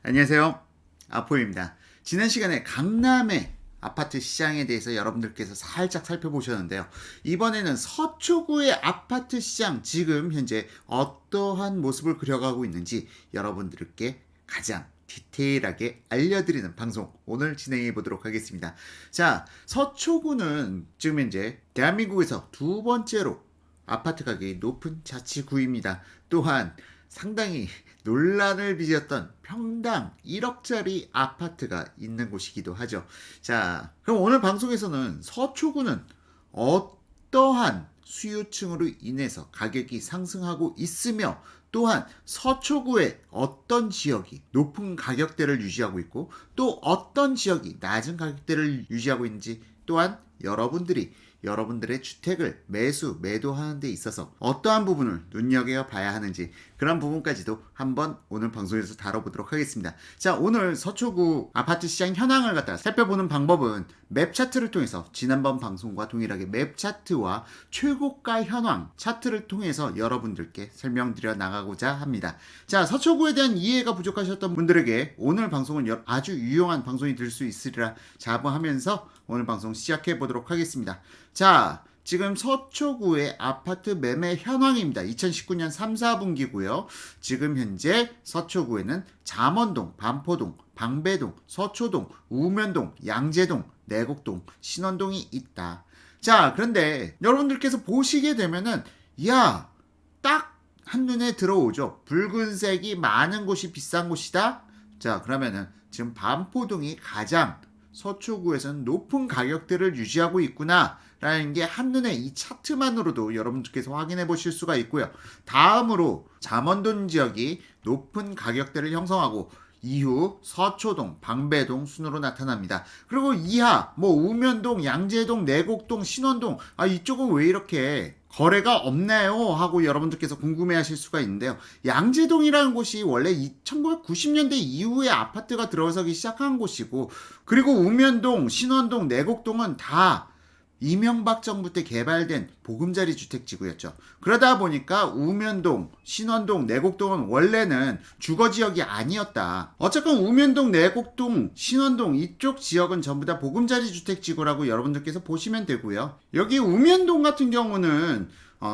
안녕하세요. 아포입니다. 지난 시간에 강남의 아파트 시장에 대해서 여러분들께서 살짝 살펴보셨는데요. 이번에는 서초구의 아파트 시장 지금 현재 어떠한 모습을 그려가고 있는지 여러분들께 가장 디테일하게 알려드리는 방송 오늘 진행해 보도록 하겠습니다. 자, 서초구는 지금 현재 대한민국에서 두 번째로 아파트 가격이 높은 자치구입니다. 또한 상당히 논란을 빚었던 평당 1억짜리 아파트가 있는 곳이기도 하죠. 자, 그럼 오늘 방송에서는 서초구는 어떠한 수요층으로 인해서 가격이 상승하고 있으며 또한 서초구의 어떤 지역이 높은 가격대를 유지하고 있고 또 어떤 지역이 낮은 가격대를 유지하고 있는지 또한 여러분들의 주택을 매도하는 데 있어서 어떠한 부분을 눈여겨봐야 하는지 그런 부분까지도 한번 오늘 방송에서 다뤄보도록 하겠습니다. 자, 오늘 서초구 아파트 시장 현황을 갖다 살펴보는 방법은 맵 차트를 통해서 지난번 방송과 동일하게 맵 차트와 최고가 현황 차트를 통해서 여러분들께 설명드려 나가고자 합니다. 자, 서초구에 대한 이해가 부족하셨던 분들에게 오늘 방송은 아주 유용한 방송이 될 수 있으리라 자부하면서 오늘 방송 시작해 보도록 하겠습니다. 자, 지금 서초구의 아파트 매매 현황입니다. 2019년 3, 4분기고요. 지금 현재 서초구에는 잠원동, 반포동, 방배동, 서초동, 우면동, 양재동, 내곡동, 신원동이 있다. 자, 그런데 여러분들께서 보시게 되면은 딱 한눈에 들어오죠. 붉은색이 많은 곳이 비싼 곳이다. 자, 그러면은 지금 반포동이 가장 서초구에서는 높은 가격대를 유지하고 있구나 라는 게 한눈에 이 차트만으로도 여러분들께서 확인해 보실 수가 있고요. 다음으로 잠원동 지역이 높은 가격대를 형성하고 이후 서초동, 방배동 순으로 나타납니다. 그리고 이하 우면동, 양재동, 내곡동, 신원동 이쪽은 왜 이렇게 거래가 없나요? 하고 여러분들께서 궁금해하실 수가 있는데요. 양재동이라는 곳이 원래 1990년대 이후에 아파트가 들어서기 시작한 곳이고 그리고 우면동, 신원동, 내곡동은 다 이명박 정부 때 개발된 보금자리 주택지구였죠. 그러다 보니까 우면동, 신원동, 내곡동은 원래는 주거지역이 아니었다. 어쨌건 우면동, 내곡동, 신원동 이쪽 지역은 전부 다 보금자리 주택지구라고 여러분들께서 보시면 되고요. 여기 우면동 같은 경우는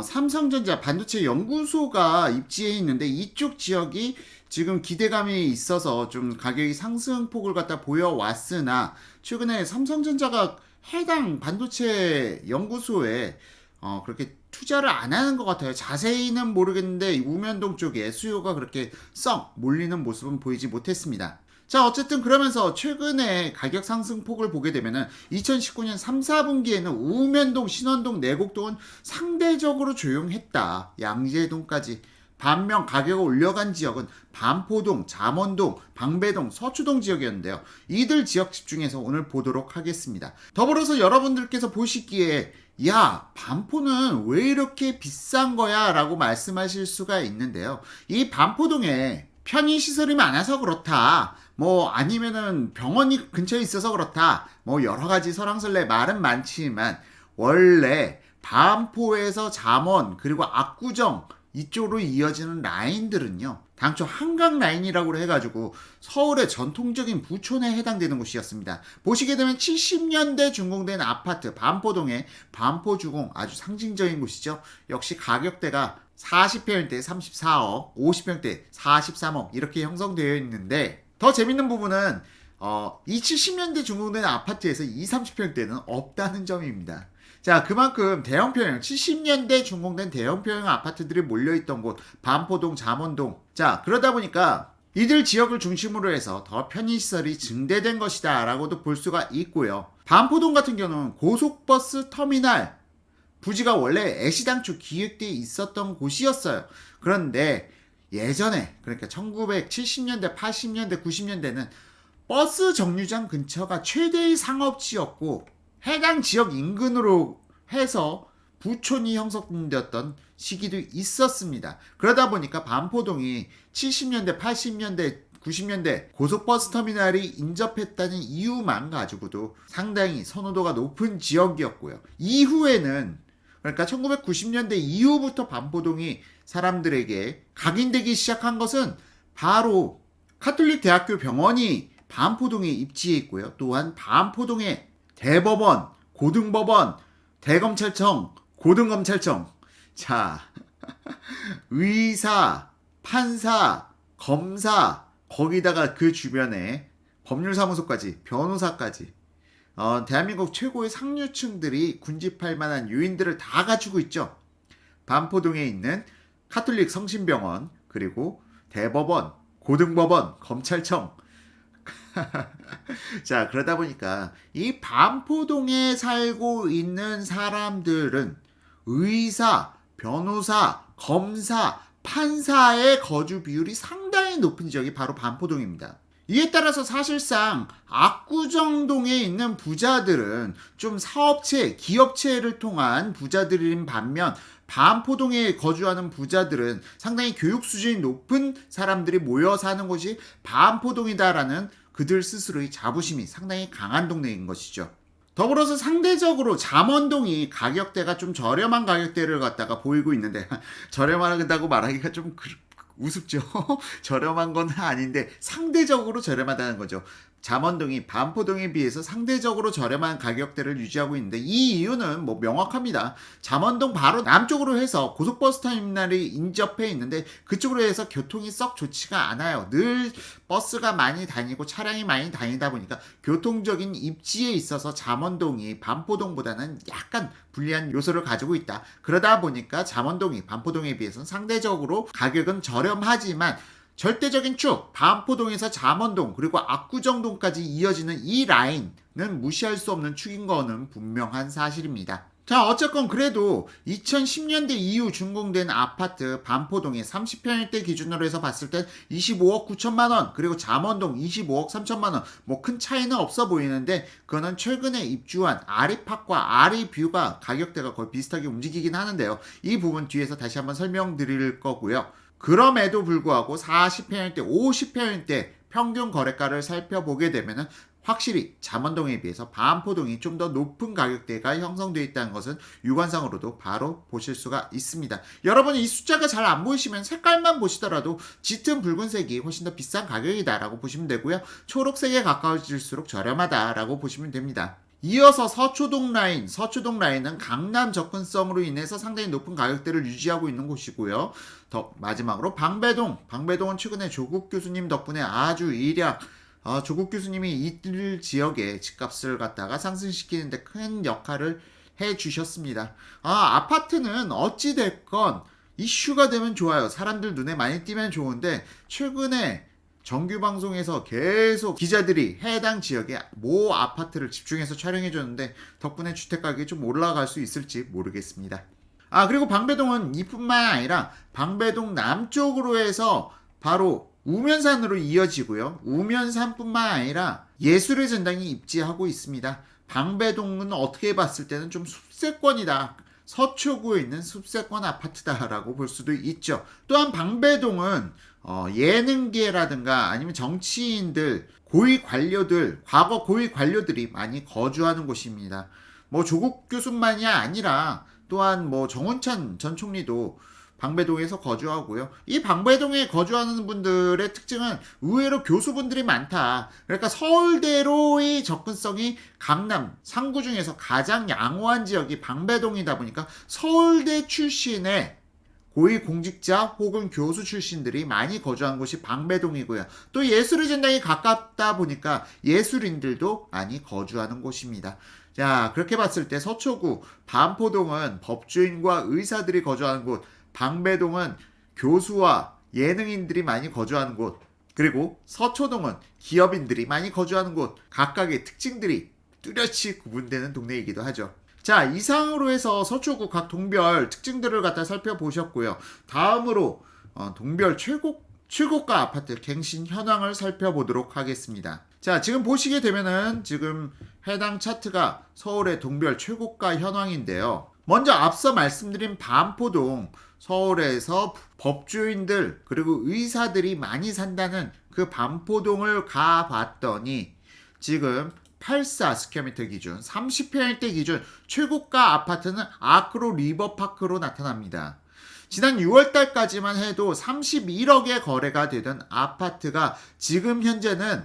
삼성전자 반도체 연구소가 입지해 있는데 이쪽 지역이 지금 기대감이 있어서 좀 가격이 상승폭을 갖다 보여왔으나 최근에 삼성전자가 해당 반도체 연구소에 그렇게 투자를 안 하는 것 같아요. 자세히는 모르겠는데 우면동 쪽에 수요가 그렇게 썩 몰리는 모습은 보이지 못했습니다. 자, 어쨌든 그러면서 최근에 가격 상승폭을 보게 되면은 2019년 3, 4분기에는 우면동, 신원동, 내곡동은 상대적으로 조용했다. 양재동까지. 반면 가격을 올려간 지역은 반포동, 잠원동, 방배동, 서초동 지역이었는데요. 이들 지역 집중해서 오늘 보도록 하겠습니다. 더불어서 여러분들께서 보시기에 반포는 왜 이렇게 비싼 거야? 라고 말씀하실 수가 있는데요. 이 반포동에 편의시설이 많아서 그렇다. 아니면은 병원이 근처에 있어서 그렇다. 여러 가지 설왕설래 말은 많지만 원래 반포에서 잠원 그리고 압구정 이쪽으로 이어지는 라인들은요. 당초 한강 라인이라고 해가지고 서울의 전통적인 부촌에 해당되는 곳이었습니다. 보시게 되면 70년대 준공된 아파트 반포동의 반포주공 아주 상징적인 곳이죠. 역시 가격대가 40평대 34억, 50평대 43억 이렇게 형성되어 있는데 더 재밌는 부분은 이 70년대 준공된 아파트에서 30평대는 없다는 점입니다. 자, 그만큼 대형평형 70년대 준공된 대형평형 아파트들이 몰려있던 곳 반포동, 잠원동. 자, 그러다 보니까 이들 지역을 중심으로 해서 더 편의시설이 증대된 것이다 라고도 볼 수가 있고요. 반포동 같은 경우는 고속버스 터미널 부지가 원래 애시당초 기획되어 있었던 곳이었어요. 그런데 예전에 그러니까 1970년대, 80년대, 90년대는 버스 정류장 근처가 최대의 상업지였고 해당 지역 인근으로 해서 부촌이 형성되었던 시기도 있었습니다. 그러다 보니까 반포동이 70년대, 80년대, 90년대 고속버스 터미널이 인접했다는 이유만 가지고도 상당히 선호도가 높은 지역이었고요. 이후에는 그러니까 1990년대 이후부터 반포동이 사람들에게 각인되기 시작한 것은 바로 카톨릭 대학교 병원이 반포동에 입지해 있고요. 또한 반포동에 대법원, 고등법원, 대검찰청, 고등검찰청, 자, 의사, 판사, 검사, 거기다가 그 주변에 법률사무소까지, 변호사까지, 대한민국 최고의 상류층들이 군집할 만한 요인들을 다 갖추고 있죠. 반포동에 있는 카톨릭 성심병원, 그리고 대법원, 고등법원, 검찰청. 자, 그러다 보니까 이 반포동에 살고 있는 사람들은 의사, 변호사, 검사, 판사의 거주 비율이 상당히 높은 지역이 바로 반포동입니다. 이에 따라서 사실상 압구정동에 있는 부자들은 좀 사업체, 기업체를 통한 부자들인 반면 반포동에 거주하는 부자들은 상당히 교육 수준이 높은 사람들이 모여 사는 곳이 반포동이다라는 그들 스스로의 자부심이 상당히 강한 동네인 것이죠. 더불어서 상대적으로 잠원동이 가격대가 좀 저렴한 가격대를 갖다가 보이고 있는데 저렴하다고 말하기가 좀 우습죠. 저렴한 건 아닌데 상대적으로 저렴하다는 거죠. 잠원동이 반포동에 비해서 상대적으로 저렴한 가격대를 유지하고 있는데 이 이유는 뭐 명확합니다. 잠원동 바로 남쪽으로 해서 고속버스 터미널이 인접해 있는데 그쪽으로 해서 교통이 썩 좋지가 않아요. 늘 버스가 많이 다니고 차량이 많이 다니다 보니까 교통적인 입지에 있어서 잠원동이 반포동보다는 약간 불리한 요소를 가지고 있다. 그러다 보니까 잠원동이 반포동에 비해서는 상대적으로 가격은 저렴하지만 절대적인 축, 반포동에서 잠원동 그리고 압구정동까지 이어지는 이 라인은 무시할 수 없는 축인 거는 분명한 사실입니다. 자, 어쨌건 그래도 2010년대 이후 준공된 아파트 반포동의 30평일대 기준으로 해서 봤을 땐 25억 9천만 원, 그리고 잠원동 25억 3천만 원, 뭐 큰 차이는 없어 보이는데 그거는 최근에 입주한 아리팍과 아리뷰가 가격대가 거의 비슷하게 움직이긴 하는데요. 이 부분 뒤에서 다시 한번 설명드릴 거고요. 그럼에도 불구하고 40평일대, 50평일대 평균 거래가를 살펴보게 되면은 확실히 잠원동에 비해서 반포동이 좀 더 높은 가격대가 형성되어 있다는 것은 육안상으로도 바로 보실 수가 있습니다. 여러분 이 숫자가 잘 안 보이시면 색깔만 보시더라도 짙은 붉은색이 훨씬 더 비싼 가격이다라고 보시면 되고요. 초록색에 가까워질수록 저렴하다라고 보시면 됩니다. 이어서 서초동 라인은 강남 접근성으로 인해서 상당히 높은 가격대를 유지하고 있는 곳이고요. 더 마지막으로 방배동은 최근에 조국 교수님 덕분에 아주 일약 조국 교수님이 이 지역의 집값을 갖다가 상승시키는데 큰 역할을 해주셨습니다. 아파트는 어찌됐건 이슈가 되면 좋아요. 사람들 눈에 많이 띄면 좋은데 최근에 정규 방송에서 계속 기자들이 해당 지역의 모 아파트를 집중해서 촬영해줬는데 덕분에 주택 가격이 좀 올라갈 수 있을지 모르겠습니다. 그리고 방배동은 이뿐만 아니라 방배동 남쪽으로 해서 바로 우면산으로 이어지고요. 우면산뿐만 아니라 예술의 전당이 입지하고 있습니다. 방배동은 어떻게 봤을 때는 좀 숲세권이다. 서초구에 있는 숲세권 아파트다라고 볼 수도 있죠. 또한 방배동은 예능계라든가 아니면 정치인들, 고위 관료들, 과거 고위 관료들이 많이 거주하는 곳입니다. 뭐 조국 교수만이 아니라 또한 뭐 정운찬 전 총리도 방배동에서 거주하고요. 이 방배동에 거주하는 분들의 특징은 의외로 교수분들이 많다. 그러니까 서울대로의 접근성이 강남 상구 중에서 가장 양호한 지역이 방배동이다 보니까 서울대 출신의 고위공직자 혹은 교수 출신들이 많이 거주한 곳이 방배동이고요. 또 예술의 전당이 가깝다 보니까 예술인들도 많이 거주하는 곳입니다. 자, 그렇게 봤을 때 서초구, 반포동은 법조인과 의사들이 거주하는 곳, 방배동은 교수와 예능인들이 많이 거주하는 곳, 그리고 서초동은 기업인들이 많이 거주하는 곳, 각각의 특징들이 뚜렷이 구분되는 동네이기도 하죠. 자, 이상으로 해서 서초구 각 동별 특징들을 갖다 살펴보셨고요. 다음으로 동별 최고가 아파트 갱신 현황을 살펴보도록 하겠습니다. 자, 지금 보시게 되면은 지금 해당 차트가 서울의 동별 최고가 현황인데요. 먼저 앞서 말씀드린 반포동, 서울에서 법조인들 그리고 의사들이 많이 산다는 그 반포동을 가봤더니 지금 84 스퀘어미터 기준 30평일대 기준 최고가 아파트는 아크로 리버파크로 나타납니다. 지난 6월 달까지만 해도 31억에 거래가 되던 아파트가 지금 현재는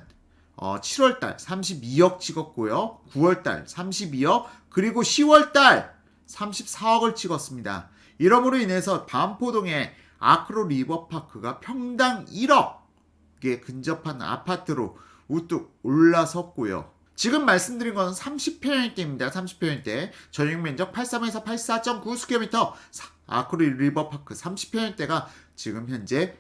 7월 달 32억 찍었고요. 9월 달 32억, 그리고 10월 달 34억을 찍었습니다. 이러므로 인해서 반포동의 아크로 리버파크가 평당 1억에 근접한 아파트로 우뚝 올라섰고요. 지금 말씀드린 건 30평형대입니다. 30평형대. 전용 면적 83에서 84.9스퀘어미터. 아크로 리버파크 30평형대가 지금 현재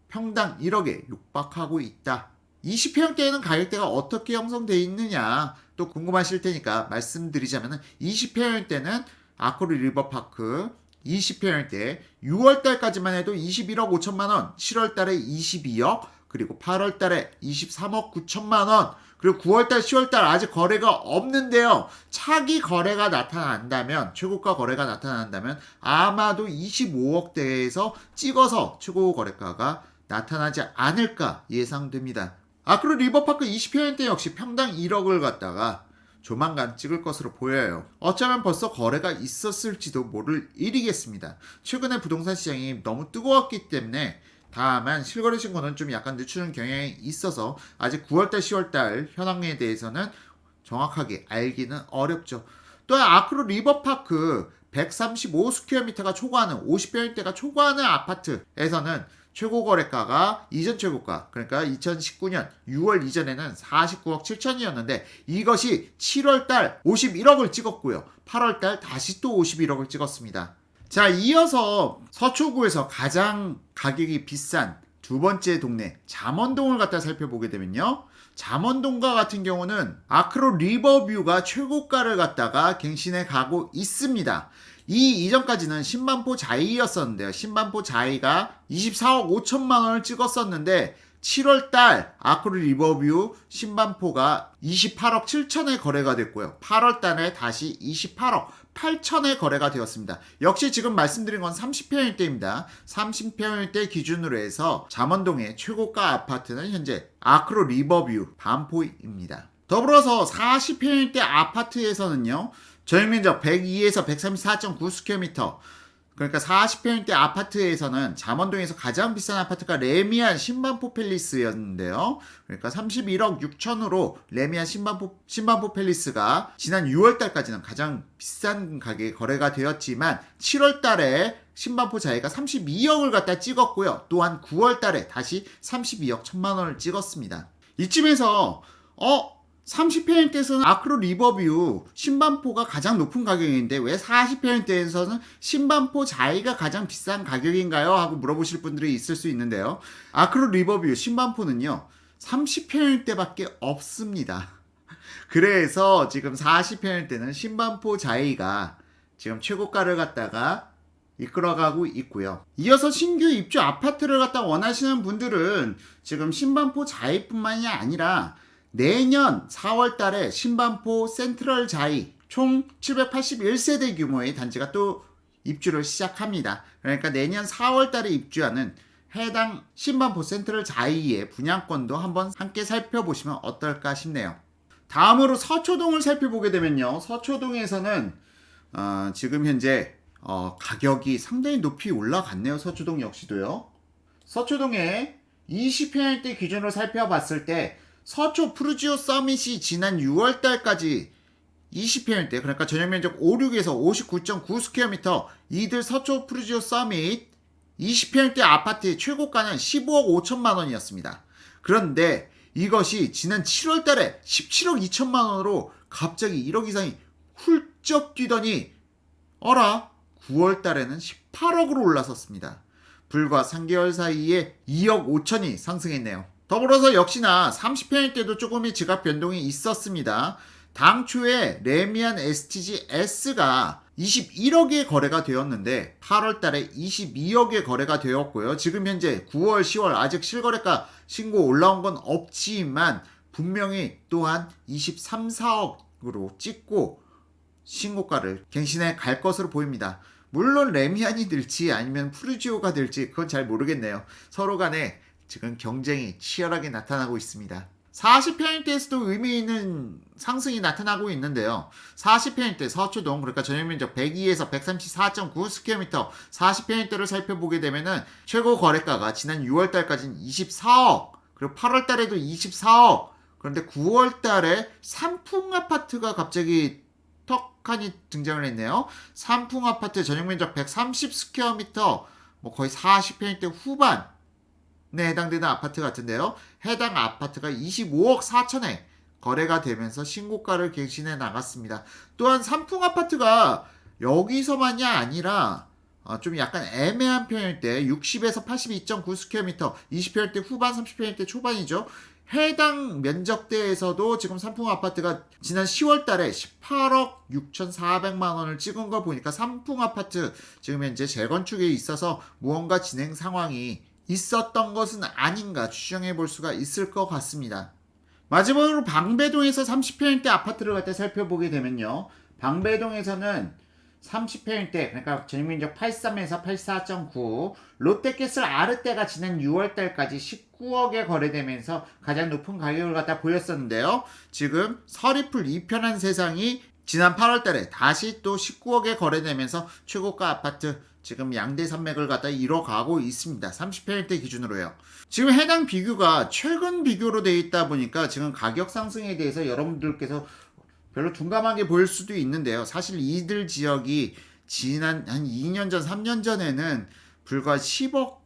평당 1억에 육박하고 있다. 20평형대에는 가격대가 어떻게 형성되어 있느냐 또 궁금하실 테니까 말씀드리자면 20평형대는 아크로 리버파크 20평형대 6월달까지만 해도 21억 5천만원, 7월달에 22억, 그리고 8월달에 23억 9천만원, 그리고 9월달 10월달 아직 거래가 없는데요. 차기 거래가 나타난다면, 최고가 거래가 나타난다면 아마도 25억대에서 찍어서 최고 거래가가 나타나지 않을까 예상됩니다. 아크로 리버파크 20평형대 역시 평당 1억을 갖다가 조만간 찍을 것으로 보여요. 어쩌면 벌써 거래가 있었을지도 모를 일이겠습니다. 최근에 부동산 시장이 너무 뜨거웠기 때문에 다만 실거래 신고는 좀 약간 늦추는 경향이 있어서 아직 9월달 10월달 현황에 대해서는 정확하게 알기는 어렵죠. 또한 아크로 리버파크 135스퀘어미터가 초과하는 50평형대가 초과하는 아파트에서는 최고 거래가가 이전 최고가, 그러니까 2019년 6월 이전에는 49억 7천이었는데 이것이 7월달 51억을 찍었고요. 8월달 다시 또 51억을 찍었습니다. 자, 이어서 서초구에서 가장 가격이 비싼 두 번째 동네 잠원동을 갖다 살펴보게 되면요. 잠원동과 같은 경우는 아크로 리버뷰가 최고가를 갖다가 갱신해 가고 있습니다. 이 이전까지는 신반포 자이였었는데요. 신반포 자이가 24억 5천만 원을 찍었었는데 7월달 아크로 리버뷰 신반포가 28억 7천에 거래가 됐고요. 8월달에 다시 28억 8천에 거래가 되었습니다. 역시 지금 말씀드린 건 30평형대입니다. 30평형대 기준으로 해서 잠원동의 최고가 아파트는 현재 아크로 리버뷰 반포입니다. 더불어서 40평형대 아파트에서는요. 전용면적 102에서 134.9스퀘어미터, 그러니까 40평형대 아파트에서는 잠원동에서 가장 비싼 아파트가 레미안 신반포 팰리스였는데요. 그러니까 31억 6천으로 레미안 신반포 팰리스가 지난 6월달까지는 가장 비싼 가격에 거래가 되었지만 7월달에 신반포 자이가 32억을 갖다 찍었고요. 또한 9월달에 다시 32억 1천만 원을 찍었습니다. 이쯤에서 30평형대에서는 아크로 리버뷰 신반포가 가장 높은 가격인데 왜 40평형대에서는 신반포 자이가 가장 비싼 가격인가요? 하고 물어보실 분들이 있을 수 있는데요. 아크로 리버뷰 신반포는요 30평형대밖에 없습니다. 그래서 지금 40평형대는 신반포 자이가 지금 최고가를 갖다가 이끌어가고 있고요. 이어서 신규 입주 아파트를 갖다 원하시는 분들은 지금 신반포 자이뿐만이 아니라 내년 4월 달에 신반포 센트럴 자이 총 781세대 규모의 단지가 또 입주를 시작합니다. 그러니까 내년 4월 달에 입주하는 해당 신반포 센트럴 자이의 분양권도 한번 함께 살펴보시면 어떨까 싶네요. 다음으로 서초동을 살펴보게 되면요. 서초동에서는 지금 현재 가격이 상당히 높이 올라갔네요. 서초동 역시도요. 서초동의 20평형대 기준으로 살펴봤을 때 서초 푸르지오 서밋이 지난 6월달까지 20평형대, 그러니까 전용면적 56에서 59.9스퀘어미터 이들 서초 푸르지오 서밋 20평형대 아파트의 최고가는 15억 5천만 원이었습니다. 그런데 이것이 지난 7월달에 17억 2천만 원으로 갑자기 1억 이상이 훌쩍 뛰더니 9월달에는 18억으로 올라섰습니다. 불과 3개월 사이에 2억 5천이 상승했네요. 더불어서 역시나 30평형대도 조금의 지각 변동이 있었습니다. 당초에 레미안 STG S가 21억에 거래가 되었는데 8월달에 22억에 거래가 되었고요. 지금 현재 9월, 10월 아직 실거래가 신고 올라온 건 없지만 분명히 또한 23, 4억으로 찍고 신고가를 갱신해 갈 것으로 보입니다. 물론 레미안이 될지 아니면 푸르지오가 될지 그건 잘 모르겠네요. 서로 간에 지금 경쟁이 치열하게 나타나고 있습니다. 40평대에서도 의미 있는 상승이 나타나고 있는데요. 40평대 서초동, 그러니까 전용면적 102에서 134.9스퀘어미터 40평대를 살펴보게 되면은 최고 거래가가 지난 6월달까지는 24억, 그리고 8월달에도 24억. 그런데 9월달에 삼풍 아파트가 갑자기 턱하니 등장을 했네요. 삼풍 아파트 전용면적 130스퀘어미터, 뭐 거의 40평대 후반. 네, 해당되는 아파트 같은데요. 해당 아파트가 25억 4천에 거래가 되면서 신고가를 갱신해 나갔습니다. 또한 삼풍 아파트가 여기서만이 아니라 좀 약간 애매한 편일때 60에서 82.9스퀘어미터 20평대 후반 30평대 초반이죠. 해당 면적대에서도 지금 삼풍 아파트가 지난 10월 달에 18억 6,400만 원을 찍은 걸 보니까 삼풍 아파트 지금 현재 재건축에 있어서 무언가 진행 상황이 있었던 것은 아닌가 추정해 볼 수가 있을 것 같습니다. 마지막으로 방배동에서 30평대 아파트를 갖다 살펴보게 되면요. 방배동에서는 30평대, 그러니까 전용면적 83에서 84.9, 롯데캐슬 아르떼가 지난 6월달까지 19억에 거래되면서 가장 높은 가격을 갖다 보였었는데요. 지금 서리풀 2편한 세상이 지난 8월달에 다시 또 19억에 거래되면서 최고가 아파트 지금 양대 산맥을 갖다 이뤄가고 있습니다. 30평대 기준으로요. 지금 해당 비교가 최근 비교로 되어 있다 보니까 지금 가격 상승에 대해서 여러분들께서 별로 둔감하게 보일 수도 있는데요. 사실 이들 지역이 지난 한 2년 전, 3년 전에는 불과 10억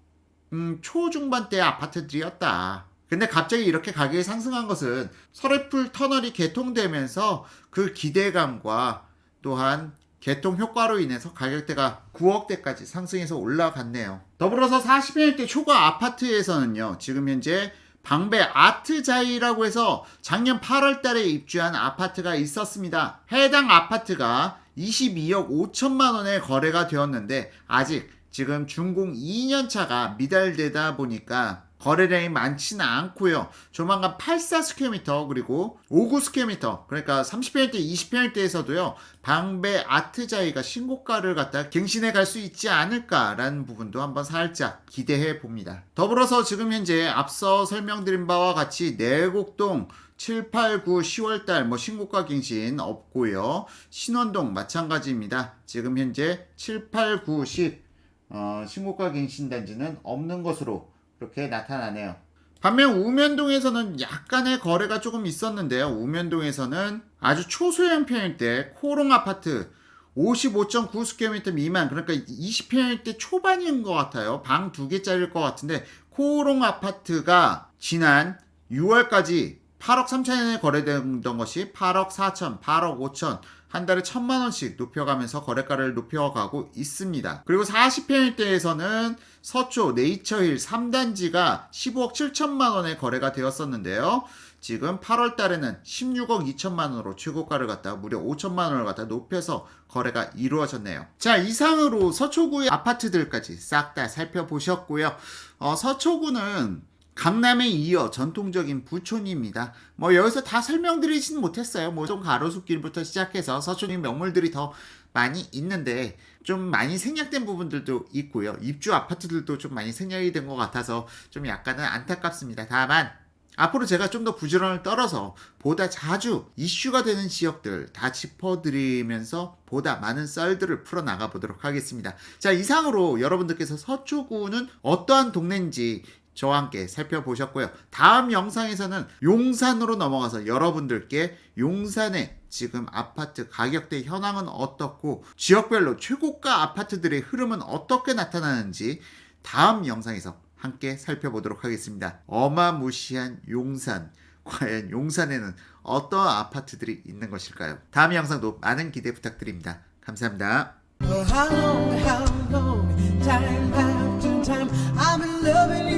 초중반대 아파트들이었다. 근데 갑자기 이렇게 가격이 상승한 것은 서래풀 터널이 개통되면서 그 기대감과 또한 개통 효과로 인해서 가격대가 9억대까지 상승해서 올라갔네요. 더불어서 40평대 초과 아파트에서는요. 지금 현재 방배 아트자이라고 해서 작년 8월 달에 입주한 아파트가 있었습니다. 해당 아파트가 22억 5천만 원에 거래가 되었는데 아직 지금 준공 2년차가 미달되다 보니까 거래량이 많지는 않고요. 조만간 84스퀘어미터 그리고 59스퀘어미터 그러니까 30평대 20평대에서도요. 방배 아트자이가 신고가를 갖다 갱신해 갈 수 있지 않을까라는 부분도 한번 살짝 기대해 봅니다. 더불어서 지금 현재 앞서 설명드린 바와 같이 내곡동 7, 8, 9, 10월달 뭐 신고가 갱신 없고요. 신원동 마찬가지입니다. 지금 현재 7, 8, 9, 10 신고가 갱신 단지는 없는 것으로 그렇게 나타나네요. 반면 우면동에서는 약간의 거래가 조금 있었는데요. 우면동에서는 아주 초소형 평일대 코롱 아파트 55.9스퀘어미터 미만 그러니까 20평일대 초반인 것 같아요. 방 2개짜리일 것 같은데 코롱 아파트가 지난 6월까지 8억 3천에 거래되던 것이 8억 4천, 8억 5천 한 달에 1,000만 원씩 높여가면서 거래가를 높여가고 있습니다. 그리고 40평일대에서는 서초 네이처힐 3단지가 15억 7천만 원에 거래가 되었었는데요. 지금 8월 달에는 16억 2천만 원으로 최고가를 갖다 무려 5천만 원을 갖다 높여서 거래가 이루어졌네요. 자, 이상으로 서초구의 아파트들까지 싹 다 살펴보셨고요. 서초구는 강남에 이어 전통적인 부촌입니다. 뭐 여기서 다 설명드리진 못했어요. 뭐 좀 가로수길부터 시작해서 서초의 명물들이 더 많이 있는데 좀 많이 생략된 부분들도 있고요. 입주 아파트들도 좀 많이 생략이 된 것 같아서 좀 약간은 안타깝습니다. 다만 앞으로 제가 좀 더 부지런을 떨어서 보다 자주 이슈가 되는 지역들 다 짚어드리면서 보다 많은 썰들을 풀어나가 보도록 하겠습니다. 자, 이상으로 여러분들께서 서초구는 어떠한 동네인지 저와 함께 살펴보셨고요. 다음 영상에서는 용산으로 넘어가서 여러분들께 용산의 지금 아파트 가격대 현황은 어떻고 지역별로 최고가 아파트들의 흐름은 어떻게 나타나는지 다음 영상에서 함께 살펴보도록 하겠습니다. 어마무시한 용산. 과연 용산에는 어떤 아파트들이 있는 것일까요? 다음 영상도 많은 기대 부탁드립니다. 감사합니다. How long, time after time, I've been loving you.